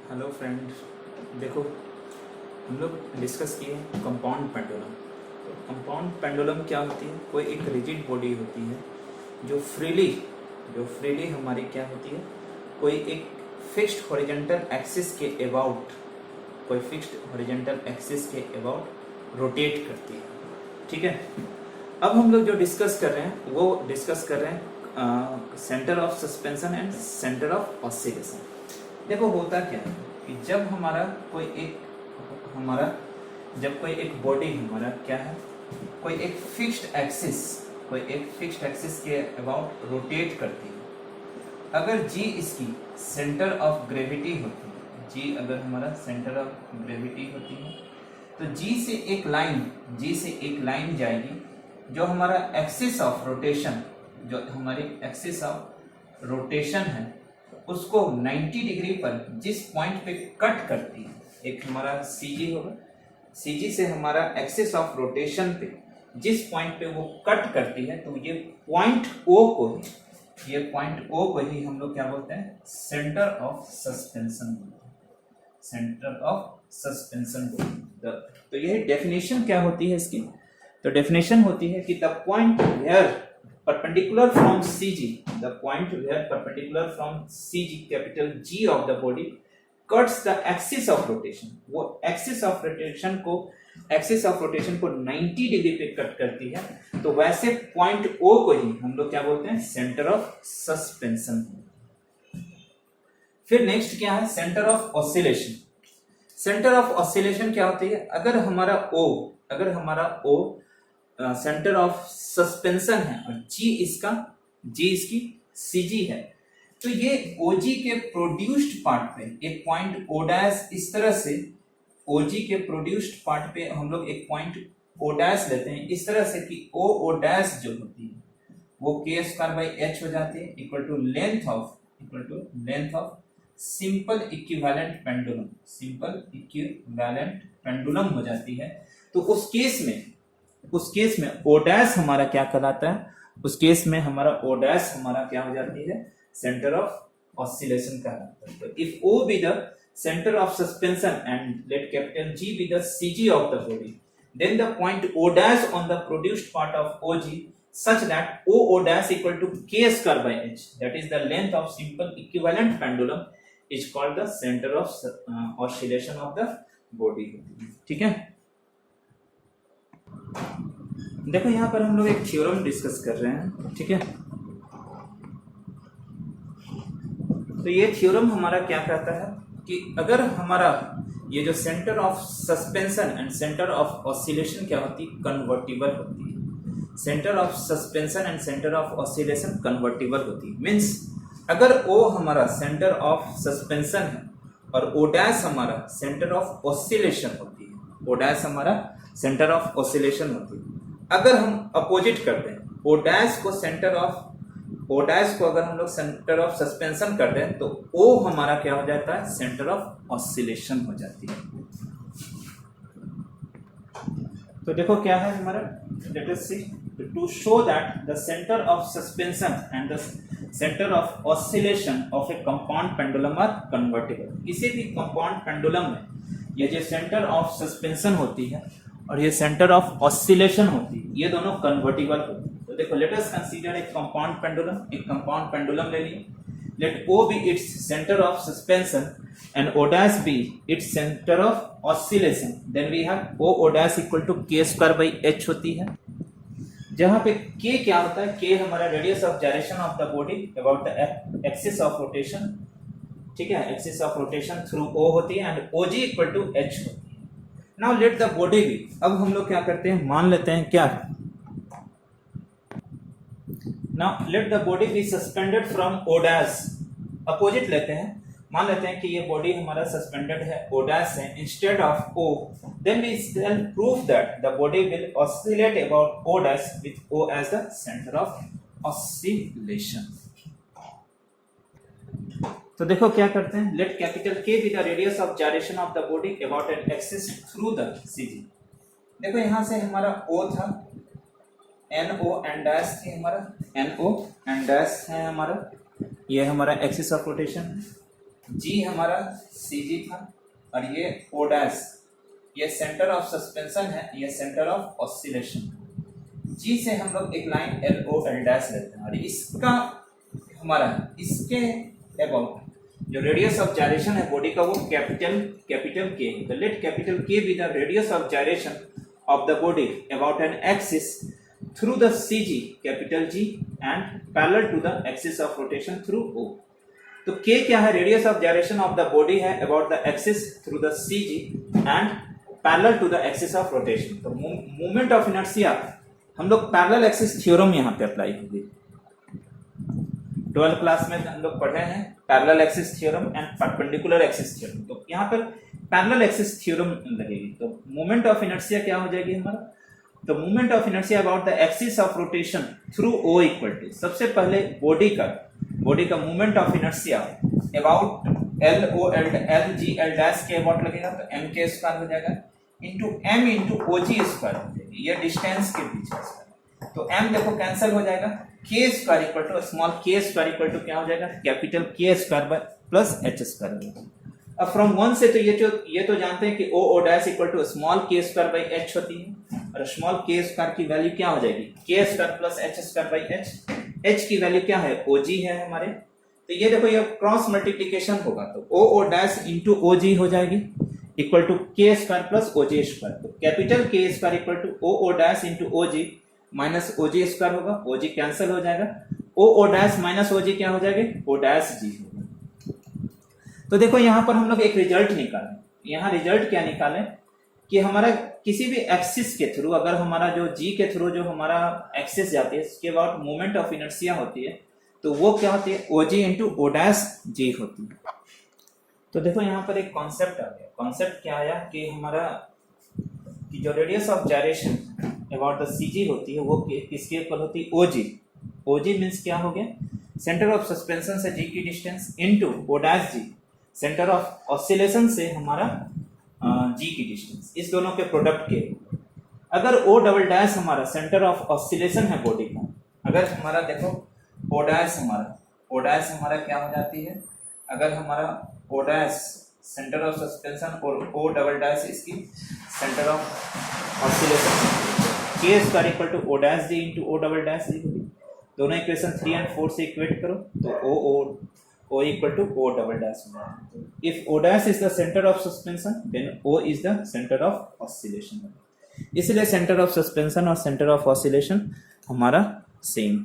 Hello friend, देखो हम लोग डिस्कस किए कंपाउंड पेंडुलम। तो कंपाउंड पेंडुलम क्या होती है? कोई एक रिजिड बॉडी होती है जो फ्रीली हमारी क्या होती है, कोई एक फिक्स्ड हॉरिजॉन्टल एक्सिस के अबाउट रोटेट करती है। ठीक है, अब हम लोग जो डिस्कस कर रहे हैं वो डिस्कस कर रहे हैं centre of suspension and centre of oscillation. देखो होता क्या है कि जब कोई एक बॉडी हमारा क्या है, कोई एक फिक्स्ड एक्सिस के अबाउट रोटेट करती है। अगर जी इसकी सेंटर ऑफ ग्रेविटी होती है, जी अगर हमारा सेंटर ऑफ ग्रेविटी होती है तो जी से एक लाइन जाएगी जो हमारा एक्सिस ऑफ रोटेशन, जो हमारी एक्सिस ऑफ रोटेशन है उसको 90 डिग्री पर जिस पॉइंट पे कट करती है, एक हमारा सीजी होगा, सीजी से हमारा एक्सिस ऑफ रोटेशन पे जिस पॉइंट पे वो कट करती है, तो ये पॉइंट ओ को ही हम लोग क्या बोलते हैं, सेंटर ऑफ सस्पेंशन बोलते हैं। तो यही डेफिनेशन क्या होती है इसकी? तो डेफिनेशन होती है कि the point where perpendicular from CG, capital G of the body cuts the axis of rotation। वो axis of rotation को 90 डिग्री पे कट करती है, तो वैसे पॉइंट O को ही हम लोग क्या बोलते हैं, सेंटर ऑफ सस्पेंशन। फिर नेक्स्ट क्या है, centre of oscillation. Centre of oscillation क्या होती है? अगर हमारा O सेंटर ऑफ सस्पेंशन है और जी इसकी सीजी है, तो ये ओजी के प्रोड्यूस्ड पार्ट पे एक पॉइंट ओ डैश, इस तरह से ओजी के प्रोड्यूस्ड पार्ट पे हम लोग एक पॉइंट ओ डैश लेते हैं इस तरह से कि ओ डैश जो होती है वो के स्क्वायर बाई एच हो जाती है, equal to length of simple equivalent pendulum हो जाती है। तो उस केस में ओ डैश हमारा क्या कहलाता है? उस केस में हमारा ओ डैश हमारा क्या हो जाती है, सेंटर ऑफ ऑसिलेशन कहलाता है। तो if O be the centre of suspension and let capital G be the CG of the body, then the point O dash on the produced part of OG such that o dash equal to k square by h, that is the length of simple equivalent pendulum, is called the center of oscillation of the body। ठीक है, देखो यहाँ पर हम लोग एक theorem discuss कर रहे हैं। ठीक है, तो ये थ्योरम हमारा क्या कहता है कि अगर हमारा ये जो centre of suspension and centre of oscillation क्या होती है, कन्वर्टिबल होती है। Centre of suspension and centre of oscillation convertible होती है, मीन्स अगर ओ हमारा सेंटर ऑफ सस्पेंशन है और ओ डैश हमारा सेंटर ऑफ ऑसिलेशन होती है, ओ डैश हमारा सेंटर ऑफ ऑसिलेशन होती है। अगर हम अपोजिट करते हैं, ओ डैश को अगर हम लोग सेंटर ऑफ सस्पेंशन करते हैं तो ओ हमारा क्या हो जाता है, सेंटर ऑफ ऑसिलेशन हो जाती है। तो देखो क्या है हमारा, let us see, to show that the centre of suspension and the centre of oscillation of a compound pendulum are convertible. किसी भी कंपाउंड पेंडुलम में ये जो सेंटर ऑफ सस्पेंशन होती है और ये सेंटर ऑफ ऑसिलेशन होती है, ये दोनों कन्वर्टिबल होती है। तो देखो लेट अस कंसीडर एक कंपाउंड पेंडुलम ले लिए, late O be its center of suspension and O dash be its center of oscillation, then we have O dash equal to k square by h होती है, जहां पे k क्या होता है, k हमारा radius of gyration of the body about the axis of rotation. ठीक है, axis of rotation through O होती है and OG equal to h होती है। Now let the body be, अब हम लोग क्या करते हैं, मान लेते हैं क्या, now let the body be suspended from O dash, opposite लेते हैं, मान लेते हैं कि ये बॉडी हमारा सस्पेंडेड है O डैश से instead of O, then we can prove that the body will oscillate about O dash with O as the centre of oscillation. तो देखो क्या करते हैं, let capital K be the radius of gyration of the body about an axis through the CG। देखो यहां से हमारा O था, NO एंड डैश थी हमारा, NO एंड डैश है हमारा, ये हमारा एक्सिस ऑफ रोटेशन है। जी हमारा सी जी था और ये ओ डैश, ये सेंटर ऑफ सस्पेंशन है, ये सेंटर ऑफ ऑसिलेशन। जी से हम लोग एक line L O L dash लेते हैं और इसका हमारा इसके अबाउट जो रेडियस ऑफ जायरेशन है बॉडी का वो कैपिटल के है। तो let capital K be the radius of gyration of the body about an axis through the C G capital G and parallel to the axis of rotation through O. तो K क्या है? Radius of gyration of the body है about the axis through the C G and parallel to the axis of rotation. तो moment of inertia हम लोग parallel axis theorem यहाँ पे apply होगी। 12th क्लास में हम लोग पढ़े हैं parallel axis theorem and perpendicular axis theorem. तो यहाँ पर पैरेलल एक्सिस थ्योरम लगेगी। तो मोमेंट ऑफ इनर्शिया क्या हो जाएगी हमारा? तो moment of inertia about the axis of rotation through O equal to, सबसे पहले बॉडी का moment of inertia about L O L G L dash के अबाउट लगेगा तो एम के स्क्वायर हो जाएगा into M into O G square हो जाएगी, ये डिस्टेंस के बीच है। तो एम देखो कैंसिल हो जाएगा, के square equal to small K square equal to क्या हो जाएगा? Capital K square plus H square हो जाएगा। अब फ्रॉम वन से तो ये तो जानते हैं कि O dash equal to small K square by H होती है और स्मॉल के स्क्वायर की वैल्यू क्या हो जाएगी? के square plus H square by H. H की वैल्यू क्या है? ओ जी है हमारे। तो ये देखो ये क्रॉस मल्टीप्लीकेशन होगा तो ओ डैश इंटू ओ जी हो जाएगी equal to K square plus O G square. तो capital K square equal to O dash into O G minus O G square होगा, ओ जी कैंसिल हो जाएगा, ओ डैश माइनस ओ जी क्या हो जाएगा? ओ dash जी होगा। तो देखो यहाँ पर हम लोग एक रिजल्ट निकालें। यहाँ रिजल्ट क्या निकालें कि हमारा किसी भी एक्सिस के थ्रू अगर हमारा जो जी के थ्रू जो हमारा एक्सिस जाती है उसके बाद मोमेंट ऑफ इनर्शिया होती है तो वो क्या होती है? ओ जी इंटू ओ डैश जी होती है। तो देखो यहाँ पर एक कॉन्सेप्ट आ गया। कॉन्सेप्ट क्या आया कि हमारा कि जो radius of gyration about the C G होती है वो किसके इक्वल होती है? ओ जी। ओ जी मीन्स क्या हो गया? सेंटर ऑफ सस्पेंशन से जी की distance into O dash G, centre of oscillation से हमारा जी की डिस्टेंस, इस दोनों के प्रोडक्ट के। अगर ओ डबल डैश हमारा सेंटर ऑफ ऑसिलेशन है बॉडी का, अगर हमारा देखो ओ डैश हमारा क्या हो जाती है? अगर हमारा O dash centre of suspension और ओ डबल डैश इसकी centre of oscillation, K square equal to O dash G into O double dash G होगी। दोनों इक्वेशन 3 और 4 से इक्वेट करो तो O equal to O double dash। If O dash is the center of suspension, then O is the center of oscillation। इसलिए center of suspension और center of oscillation हमारा same.